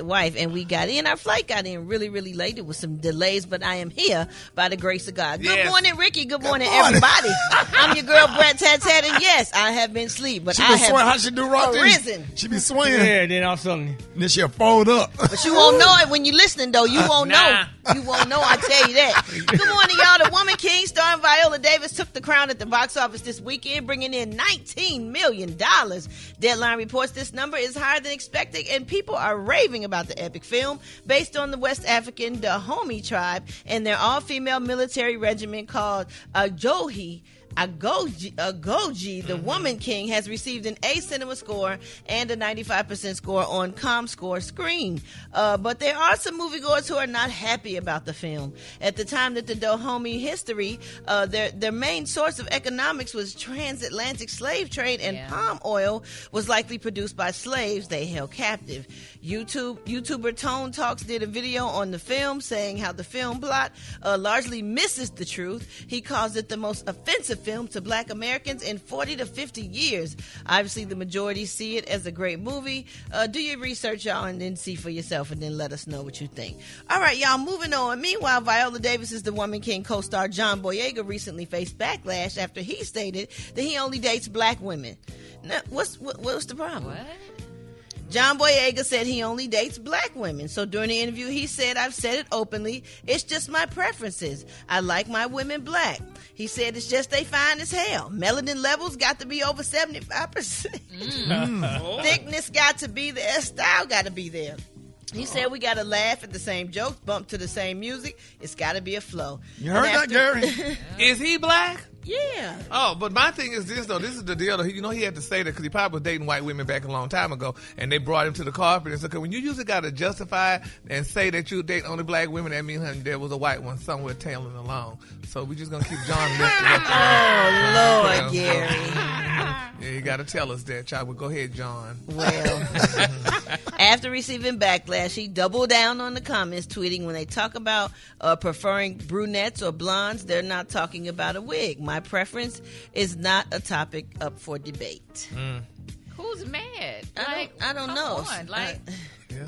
wife, and we got in. Our flight got in really, really late. It was some delays, but I am here by the grace of God. Good morning, Rickey. Good morning, everybody. I'm your girl, Brett Tat, and yes, I have been asleep, but I have how she do right risen. She be swinging. Yeah, then all of a sudden. Then she'll fold up. But you won't know it when you're listening, though. You won't know. You won't know, I tell you that. Good morning, y'all. The Woman King starring Viola Davis took the crown at the box office this weekend, bringing in $19 million. Deadline reports this number is higher than expected, and people are raving about the epic film based on the West African Dahomey tribe and their all-female military regiment called Agoji. The Woman King has received an A cinema score and a 95% score on ComScore Screen. But there are some moviegoers who are not happy about the film. At the time that the Dahomey history, their main source of economics was transatlantic slave trade, and palm oil was likely produced by slaves they held captive. YouTuber Tone Talks did a video on the film saying how the film plot largely misses the truth. He calls it the most offensive film to Black Americans in 40 to 50 years. Obviously, the majority see it as a great movie. Do your research, y'all, and then see for yourself, and then let us know what you think. All right, y'all, moving on. Meanwhile, Viola Davis' The Woman King co-star John Boyega recently faced backlash after he stated that he only dates Black women. Now, what's the problem? What? John Boyega said he only dates Black women. So during the interview, he said, "I've said it openly. It's just my preferences. I like my women Black." He said it's just they fine as hell. Melanin levels got to be over 75%. Thickness got to be there. Style got to be there. He said we got to laugh at the same jokes, bump to the same music. It's got to be a flow. You heard that, Gary? Is he Black? Yeah. Oh, but my thing is this, though. This is the deal. You know, he had to say that because he probably was dating white women back a long time ago, and they brought him to the carpet. And so, when you usually got to justify and say that you date only Black women, that means, honey, there was a white one somewhere tailing along. So we're just going to keep John lifted up. Oh, Lord, Gary. Yeah, you got to tell us that, child. Well, go ahead, John. Well, after receiving backlash, he doubled down on the comments, tweeting, when they talk about preferring brunettes or blondes, they're not talking about a wig. My preference is not a topic up for debate. Who's mad? I don't know.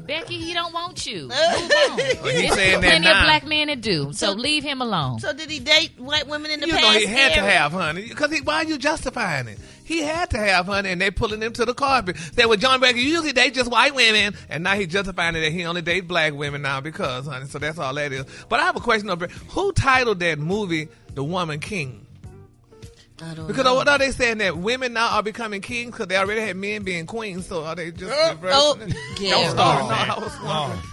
Becky, he don't want you. Move on. Well, he's saying that plenty now. of Black men that do. So leave him alone. So did he date white women in the past? You know he had to have, honey. Because why are you justifying it? He had to have, honey, and they pulling him to the carpet. Say, well, John Becker, you usually date just white women, and now he's justifying it that he only dates Black women now because, honey. So that's all that is. But I have a question over here. Who titled that movie The Woman King? I don't because know. what are they saying, that women now are becoming kings because they already had men being queens? So are they just Gary. Don't start. No, I was wondering.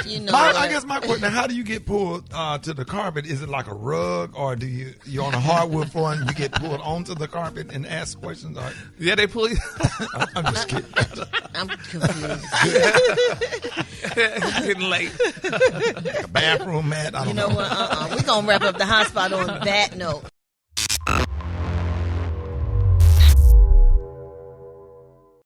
You know, I guess my question: how do you get pulled to the carpet? Is it like a rug, or do you're on a hardwood floor and you get pulled onto the carpet and ask questions? Or... Yeah, they pull you. I'm just kidding. I'm confused. It's getting late. Like a bathroom mat. I don't know. What? We're gonna wrap up the hot spot on that note.